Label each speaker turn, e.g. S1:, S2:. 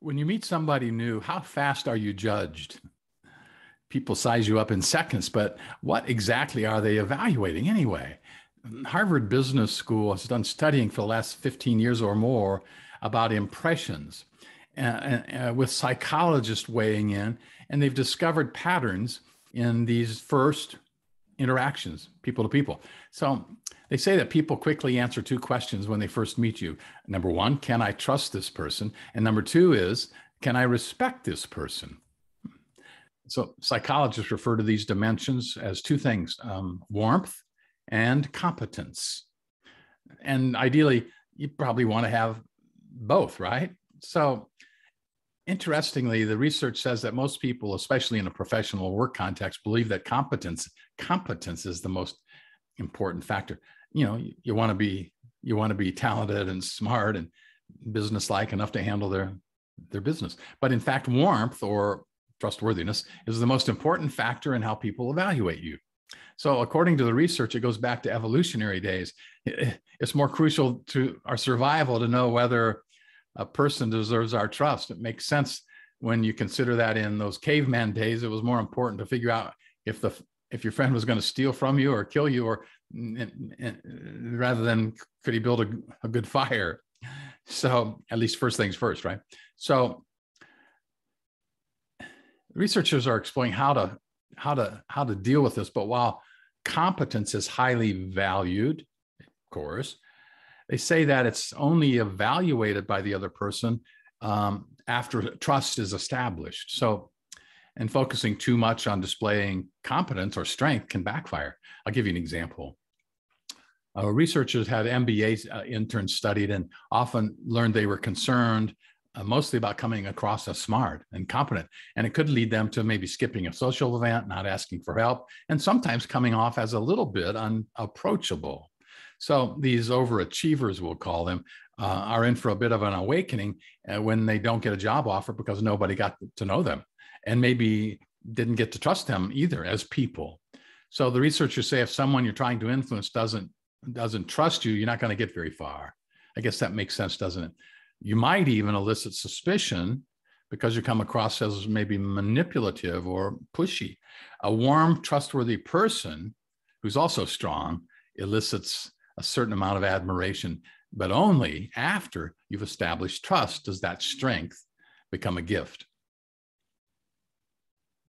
S1: When you meet somebody new, how fast are you judged? People size you up in seconds, but what exactly are they evaluating anyway? Harvard Business School has done studying for the last 15 years or more about impressions with psychologists weighing in, and they've discovered patterns in these first interactions, people to people. So they say that people quickly answer two questions when they first meet you. Number one, can I trust this person? And number two is, can I respect this person? So psychologists refer to these dimensions as two things, warmth and competence. And ideally, you probably want to have both, right? So interestingly, the research says that most people, especially in a professional work context, believe that competence is the most important factor. You know, you want to be talented and smart and businesslike enough to handle their business. But in fact, warmth or trustworthiness is the most important factor in how people evaluate you. So according to the research, it goes back to evolutionary days. It's more crucial to our survival to know whether a person deserves our trust. It makes sense when you consider that in those caveman days, it was more important to figure out if your friend was going to steal from you or kill you, or rather than could he build a good fire. So at least first things first, right? So researchers are exploring how to deal with this. But while competence is highly valued, of course, they say that it's only evaluated by the other person after trust is established. So, and focusing too much on displaying competence or strength can backfire. I'll give you an example. Researchers had MBA interns studied and often learned they were concerned mostly about coming across as smart and competent. And it could lead them to maybe skipping a social event, not asking for help, and sometimes coming off as a little bit unapproachable. So these overachievers, we'll call them, are in for a bit of an awakening when they don't get a job offer because nobody got to know them and maybe didn't get to trust them either as people. So the researchers say if someone you're trying to influence doesn't trust you, you're not going to get very far. I guess that makes sense, doesn't it? You might even elicit suspicion because you come across as maybe manipulative or pushy. A warm, trustworthy person who's also strong elicits a certain amount of admiration, but only after you've established trust does that strength become a gift.